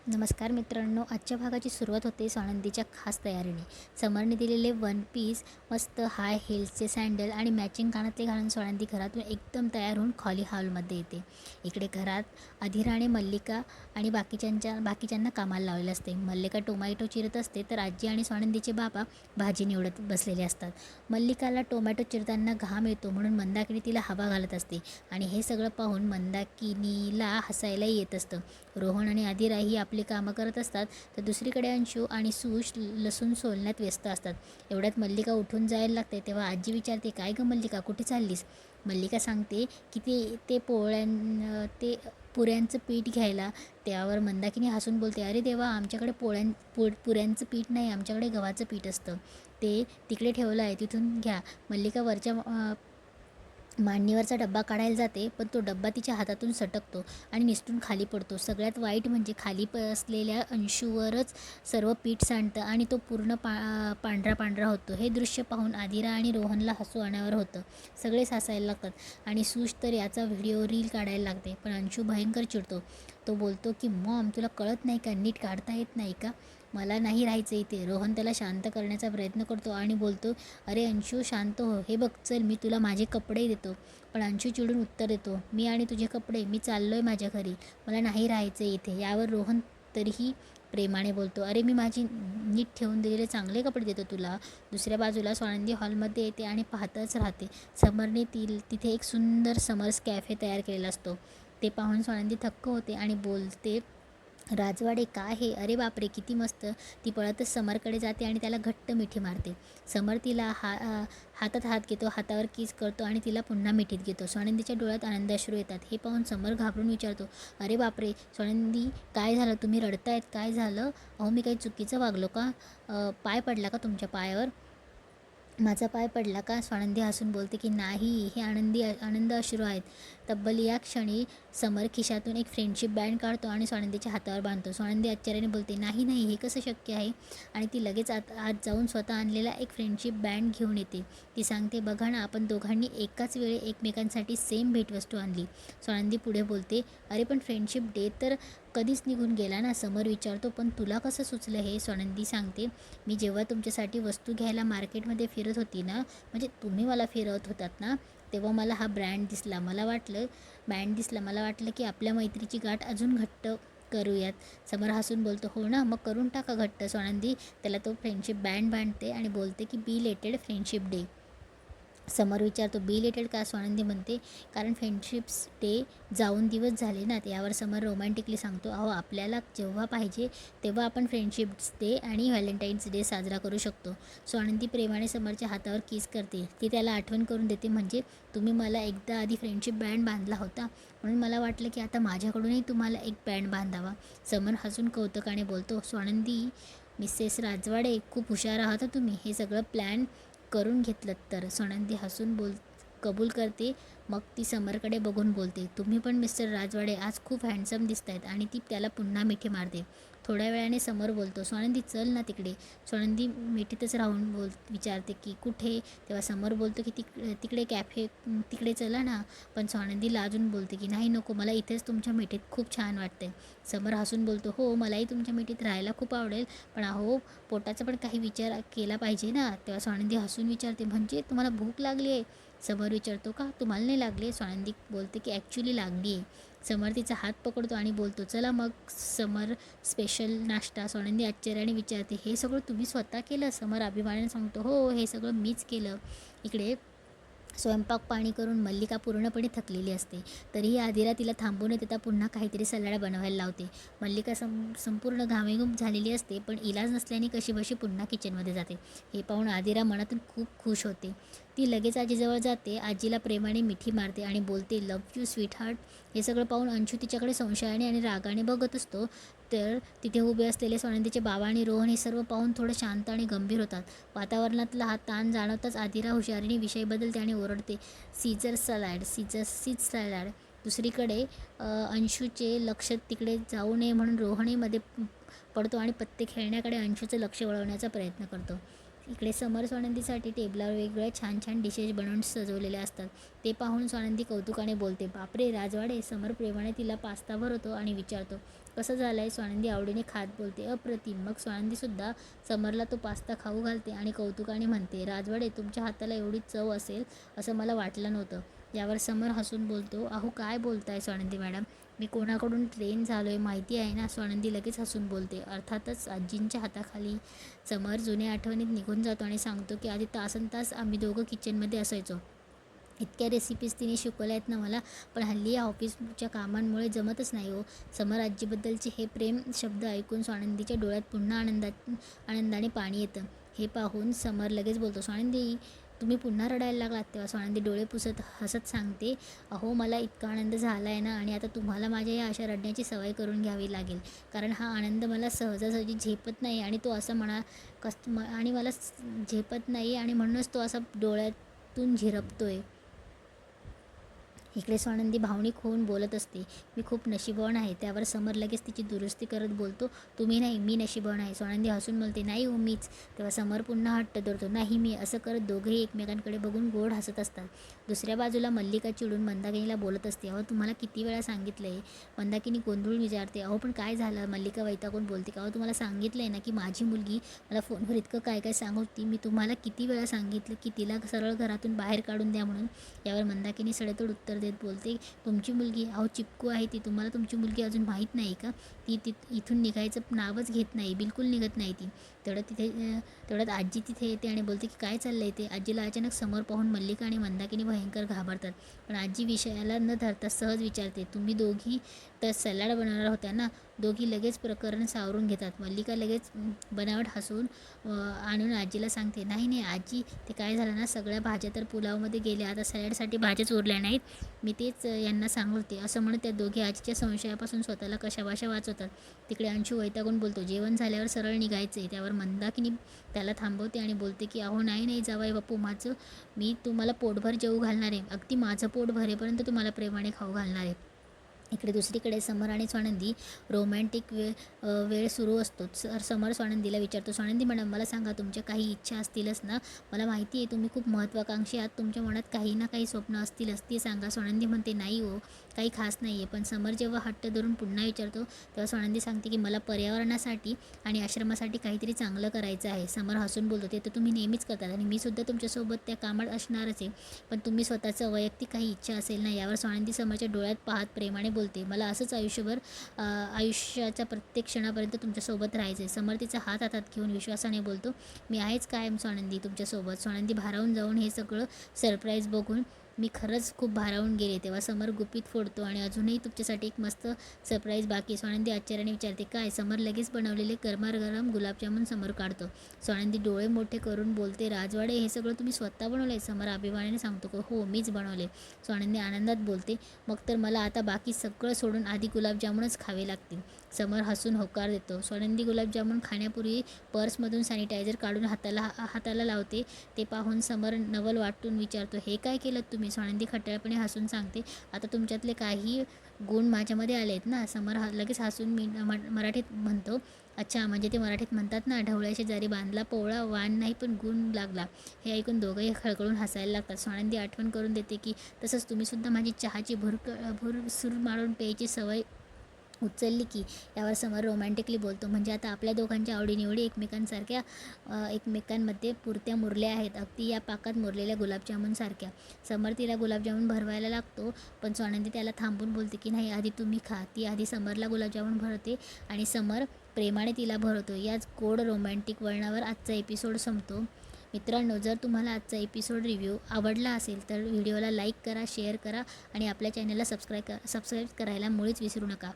नमस्कार मित्रांनो, आजच्या भागाची सुरुवात होते स्वानंदीच्या खास तयारीने. समरने दिलेले वन पीस, मस्त हाय हिल्सचे सँडल आणि मॅचिंग कानातले घालून स्वानंदी घरातून एकदम तयार होऊन खाली हॉलमध्ये येते. इकडे घरात अधीराने मल्लिका आणि बाकीच्यांना कामाला लावलेलं असते. मल्लिका टोमॅटो चिरत असते तर आजी आणि स्वानंदीचे बाबा भाजी निवडत बसलेले असतात. मल्लिकाला टोमॅटो चिरताना घाम येतो म्हणून मंदाकिनी तिला हवा घालत असते आणि हे सगळं पाहून मंदाकिनीला हसायलाही येत असतं. रोहन आणि आदिराही आपली कामं करत असतात तर दुसरीकडे अंशू आणि सुश लसूण सोलण्यात व्यस्त असतात. एवढ्यात मल्लिका उठून जायला लागते तेव्हा आजी विचारते, काय गं मल्लिका, कुठे चाललीस? मल्लिका सांगते की ते पुऱ्यांचं पीठ घ्यायला. त्यावर मंदाकिनी हसून बोलते, अरे देवा, आमच्याकडे पुऱ्यांचं पीठ नाही, आमच्याकडे गव्हाचं पीठ असतं, ते तिकडे ठेवलं आहे, तिथून घ्या. मल्लिका वरच्या मांडणीवरचा डब्बा काढायला जाते पण तो डब्बा तिच्या हातातून सटकतो आणि निसटून खाली पडतो. सगळ्यात वाईट म्हणजे खाली असलेल्या अंशूवरच सर्व पीठ सांडतं आणि तो पूर्ण पांढरा पांढरा होतो. हे दृश्य पाहून आदिरा आणि रोहनला हसू अनावर होतं. सगळेच हसायला लागतात आणि सुश तर याचा व्हिडिओ रील काढायला लागते. पण अंशू भयंकर चिडतो. तो बोलतो की मॉम, तुला कळत नाही का, नीट काढता येत नाही का, मला नाही राहायचं इथे. रोहन त्याला शांत करण्याचा प्रयत्न करतो आणि बोलतो, अरे अंशू शांत हो, हे बघ, चल मी तुला माझे कपडे देतो. पण अंशू चिडून उत्तर देतो, मी आणि तुझे कपडे, मी चाललो आहे माझ्या घरी, मला नाही राहायचं इथे. यावर रोहन तरीही प्रेमाने बोलतो, अरे मी माझी नीट ठेवून दिलेले चांगले कपडे देतो तुला. दुसऱ्या बाजूला स्वानंदी हॉलमध्ये येते आणि पाहतच राहते. समरने तिथे एक सुंदर समर्स कॅफे तयार केलेला असतो. ते पाहून स्वानंदी थक्क होते आणि बोलते, राजवाडे काय हे, अरे बापरे, किती मस्त. ती पळतच समरकडे जाते आणि त्याला घट्ट मिठी मारते. समर तिला हातात हात घेतो, हातावर किस करतो आणि तिला पुन्हा मिठीत घेतो. स्वानंदीच्या डोळ्यात आनंदाश्रू येतात. हे पाहून समर घाबरून विचारतो, अरे बापरे स्वानंदी, काय झालं, तुम्ही रडतायत, काय झालं? अहो मी काही चुकीचं वागलो का? पाय पडला का तुमच्या पायावर? माझा पाय पडला का? स्वानंदी हसून बोलते की नाही, हे आनंद अश्रू आहेत. तब्बल या क्षणी समर खिशातून एक फ्रेंडशिप बँड काढतो आणि स्वानंदीच्या हातावर बांधतो. स्वानंदी आश्चर्याने बोलते, नाही नाही, हे कसं शक्य आहे? आणि ती लगेच आत जाऊन स्वतः आणलेला एक फ्रेंडशिप बँड घेऊन येते. ती सांगते, बघा ना, आपण दोघांनी एकाच वेळी एकमेकांसाठी सेम भेटवस्तू आणली. स्वानंदी पुढे बोलते, अरे पण फ्रेंडशिप डे तर कधीच निघून गेला ना. समर विचारतो, पण तुला कसं सुचलं हे? स्वानंदी सांगते, मी जेव्हा तुमच्यासाठी वस्तू घ्यायला मार्केटमध्ये फिरत होती ना, म्हणजे तुम्ही मला फिरवत होतात ना, तेव्हा मला हा बँड दिसला. मला वाटलं की आपल्या मैत्रीची गाठ अजून घट्ट करूयात. समर हसून बोलतो, हो ना, मग करून टाका घट्ट. स्वानंदी त्याला तो फ्रेंडशिप बँड बांधते आणि बोलते की बी लेटेड फ्रेंडशिप डे. समर विचारतो, बी लेटेड का? स्वानंदी म्हणते, कारण फ्रेंडशिप्स डे जाऊन दिवस झाले ना. यावर समर रोमॅन्टिकली सांगतो, अहो आपल्याला जेव्हा पाहिजे तेव्हा आपण फ्रेंडशिप्स डे आणि व्हॅलेंटाईन्स डे साजरा करू शकतो. स्वानंदी प्रेमाने समरच्या हातावर किस करते. ती त्याला आठवण करून देते, म्हणजे तुम्ही मला एकदा आधी फ्रेंडशिप बँड बांधला होता, म्हणून मला वाटलं की आता माझ्याकडूनही तुम्हाला एक बँड बांधावा. समर हसून कौतुकाने बोलतो, स्वानंदी मिसेस राजवाडे, खूप हुशार आहात तुम्ही, हे सगळं प्लॅन करून घेतलं तर. स्वानंदी हसून कबूल करते. मग ती समरकडे बघून बोलते, तुम्ही पण मिस्टर राजवाडे आज खूप हँडसम दिसत आहेत, आणि ती त्याला पुन्हा मिठी मारते. थोड्या वेळाने समर बोलतो, स्वानंदी चल ना तिकडे. स्वानंदी मिठीतच राहून विचारते की कुठे? तेव्हा समर बोलतो की तिकडे कॅफे, तिकडे चला ना. पण स्वानंदी लाजून बोलते की नाही, नको, मला इथेच तुमच्या मिठीत खूप छान वाटते. समर हसून बोलतो, हो मलाही तुमच्या मिठीत राहायला खूप आवडेल, पण अहो पोटाचा पण काही विचार केला पाहिजे ना. तेव्हा स्वानंदी हसून विचारते, म्हणजे तुम्हाला भूक लागली आहे? समर विचारतो, का तुम्हाला नाही लागली? स्वानंदी बोलते की ॲक्च्युली लागली आहे. समर तिचा हात पकडतो आणि बोलतो, चला मग समर स्पेशल नाश्ता. स्वानंदी आश्चर्याने विचारते, हे सगळं तुम्ही स्वतः केलं? समर अभिमानाने सांगतो, हो, हे सगळं मीच केलं. इकडे स्वयंपाक पाणी करून मल्लिका पूर्णपणे थकलेली असते. तरीही आदिरा तिला थांबून देता पुन्हा काहीतरी सलाड बनवायला लावते. मल्लिका संपूर्ण घामेघूम झालेली असते, पण इलाज नसल्याने कशीबशी पुन्हा किचनमध्ये जाते. हे पाहून आदिरा मनातून खूप खुश होते. ती लगेच आजीजवळ जाते, आजीला प्रेमाने मिठी मारते आणि बोलते, लव्ह यू स्वीट हार्ट. हे सगळं पाहून अंशू तिच्याकडे संशयाने आणि रागाने बघत असतो. तर तिथे उभे असलेले स्वानंदीचे बाबा आणि रोहन हे सर्व पाहून थोडं शांत आणि गंभीर होतात. वातावरणातला हा ताण जाणवताच आदिरा हुशारीने विषय बदलते आणि ओरडते, सीझर सॅलड. दुसरीकडे अंशूचे लक्ष तिकडे जाऊ नये म्हणून रोहनही मध्ये पडतो आणि पत्ते खेळण्याकडे अंशूचं लक्ष वळवण्याचा प्रयत्न करतो. इकडे समर स्वानंदीसाठी टेबलावर वेगवेगळ्या छान छान डिशेस बनवून सजवलेले असतात. ते पाहून स्वानंदी कौतुकाने बोलते, बापरे राजवाडे. समर प्रेमाने तिला पास्ता भरवतो आणि विचारतो, कसं झालं आहे. स्वानंदी आवडीने खात बोलते, अप्रतिम. मग स्वानंदीसुद्धा समरला तो पास्ता खाऊ घालते आणि कौतुकाने म्हणते, राजवाडे तुमच्या हाताला एवढी चव असेल असं मला वाटलं नव्हतं. यावर समर हसून बोलतो, अहो काय बोलताय स्वानंदी मॅडम, मी कोणाकडून ट्रेन झालो आहे माहिती आहे ना. स्वानंदी लगेच हसून बोलते, अर्थातच आजींच्या हाताखाली. समर जुन्या आठवणीत निघून जातो आणि सांगतो की आधी तासनतास आम्ही दोघं किचनमध्ये असायचो. इतक्या रेसिपीज तिने शिकवल्या आहेत ना मला, पण हल्ली या ऑफिसच्या कामांमुळे जमतच नाही हो. समर आजीबद्दलचे हे प्रेम शब्द ऐकून स्वानंदीच्या डोळ्यात पुन्हा आनंदाने पाणी येतं. हे पाहून समर लगेच बोलतो, स्वानंदी तुम्ही पुन्हा रडायला लागलात. तेव्हा स्वानंदी डोळे पुसत हसत सांगते, अहो मला इतका आनंद झाला आहे ना, आणि आता तुम्हाला माझ्या या अशा रडण्याची सवय करून घ्यावी लागेल, कारण हा आनंद मला सहजासहजी झेपत नाही आणि तो असं आणि मला झेपत नाही आणि म्हणूनच तो असा डोळ्यातून झिरपतोय. इकडे स्वानंदी भावनिक होऊन बोलत असते, मी खूप नशीबवान आहे. त्यावर समर लगेच तिची दुरुस्ती करत बोलतो, तुम्ही नाही, मी नशीबवान आहे. स्वानंदी हसून बोलते, नाही हो मीच. तेव्हा समर पुन्हा हट्ट धरतो, नाही मी. असं करत दोघेही एकमेकांकडे बघून गोड हसत असतात. दुसऱ्या बाजूला मल्लिका चिडून मंदाकिनीला बोलत असते, अहो तुम्हाला किती वेळा सांगितलं आहे. मंदाकिनी गोंधळून विचारते, अहो पण काय झालं. मल्लिका वैतागून बोलते, अहो तुम्हाला सांगितलं आहे ना की माझी मुलगी मला फोनवर इतकं काय काय सांगत होती. मी तुम्हाला किती वेळा सांगितलं की तिला सरळ घरातून बाहेर काढून द्या म्हणून. यावर मंदाकिनी सडेतोड उत्तर देत बोलते, तुमची मुलगी, अहो चिपकू आहे ती. तुम्हाला तुमची मुलगी अजून माहीत नाही का. ती इथून निघायचं नावच घेत नाही, बिलकुल निघत नाही ती. तेवढ्यात आजी तिथे येते आणि बोलते की काय चाललं आहे ते. आजीला अचानक समोर पाहून मल्लिका आणि मंदाकिनी भयंकर घाबरतात. पण आजी विषयाला न धरता सहज विचारते, तुम्ही दोघी तर सलाड बनवणार होत्या ना. दोघी लगेच प्रकरण सावरून घेतात. मल्लिका लगेच बनावट हसून आणून आजीला सांगते, नाही आजी, ते काय झालं ना, सगळ्या भाज्या तर पुलावमध्ये गेल्या, आता सॅलडसाठी भाज्याच उरल्या नाहीत. मी तेच यांना सांगते. असं म्हणत त्या दोघी आजीच्या संशयापासून स्वतःला कशाभाषा वाचवतात. तिकडे अंशू वैतागून बोलतो, जेवण झाल्यावर सरळ निघायचे. त्यावर मंदाकिनी त्याला थांबवते आणि बोलते की अहो नाही जावई बापू, मी तुम्हाला पोटभर जेवू घालणार आहे. अगदी माझं पोट भरेपर्यंत तुम्हाला प्रेमाने खाऊ घालणार आहे. इकडे दुसरीकडे समर आणि स्वानंदी रोमॅन्टिक वेळ सुरू असतो. समर स्वानंदीला विचारतो, स्वानंदी मॅडम मला सांगा, तुमच्या काही इच्छा असतीलच ना. मला माहिती आहे तुम्ही खूप महत्त्वाकांक्षी आहात, तुमच्या मनात काही ना काही स्वप्न असतीलच, ती सांगा. स्वानंदी म्हणते, नाही हो, काही खास नाही आहे. पण समर जेव्हा हट्ट धरून पुन्हा विचारतो तेव्हा स्वानंदी सांगते की मला पर्यावरणासाठी आणि आश्रमासाठी काहीतरी चांगलं करायचं आहे. समर हसून बोलतो, ते तर तुम्ही नेहमीच करतात आणि मी सुद्धा तुमच्यासोबत त्या कामात असणारच आहे, पण तुम्ही स्वतःचं वैयक्तिक काही इच्छा असेल ना. यावर स्वानंदी समरच्या डोळ्यात पाहत प्रेमाने बोलते, मला असंच आयुष्याच्या प्रत्येक क्षणापर्यंत तुमच्यासोबत राहायचं आहे. समर तिचा हात हातात घेऊन विश्वासाने बोलतो, मी आहेच कायम स्वानंदी तुमच्यासोबत. स्वानंदी भारावून जाऊन हे सगळं सरप्राईज बघून मी खरंच खूप भारावून गेले. तेव्हा समर गुपित फोडतो आणि अजूनही तुमच्यासाठी एक मस्त सरप्राईज बाकी. स्वानंदी आश्चर्याने विचारते, काय. समर लगेच बनवलेले गरमागरम गुलाबजामुन समोर काढतो. स्वानंदी डोळे मोठे करून बोलते, राजवाडे हे सगळं तुम्ही स्वतः बनवले. समर अभिमानाने सांगतो, हो मीच बनवले. स्वानंदी आनंदात बोलते, मग तर मला आता बाकी सगळं सोडून आधी गुलाबजामुनच खावे लागतील. समर हसून होकार देतो. स्वानंदी गुलाबजामुन खाण्यापूर्वी पर्समधून सॅनिटायझर काढून हाताला लावते. ते पाहून समर नवल वाटून विचारतो, हे काय केलं तुम्ही. स्वानंदी खट्याळपणे हसून सांगते, आता तुमच्यातले काही गुण माझ्यामध्ये आले आहेत ना. समर लगेच हसून मराठीत म्हणतो, अच्छा म्हणजे ते मराठीत म्हणतात ना, ढवळ्या शेजारी बांधला पोवळा, वाण नाही पण गुण लागला. हे ऐकून दोघंही खळखळून हसायला लागतात. स्वानंदी आठवण करून देते की तसंच तुम्हीसुद्धा माझी चहाची भुरसूर मारून प्यायची सवय उचलली की. यावर समर रोमॅन्टिकली बोलतो, म्हणजे आता आपल्या दोघांच्या आवडीनिवडी एकमेकांमध्ये पुरत्या मुरल्या आहेत, अगदी या पाकात मुरलेल्या गुलाबजामुनसारख्या. समर तिला गुलाबजामुन भरवायला लागतो, पण स्वानंदी त्याला थांबून बोलते की नाही, आधी तुम्ही खा. ती आधी समरला गुलाबजामुन भरते आणि समर प्रेमाने तिला भरवतो. याच गोड रोमॅन्टिक वळणावर आजचा एपिसोड संपतो. मित्रांनो, जर तुम्हाला आजचा एपिसोड रिव्ह्यू आवडला असेल तर व्हिडिओला लाईक करा, शेअर करा आणि आपल्या चॅनलला सबस्क्राईब करायला मुळीच विसरू नका.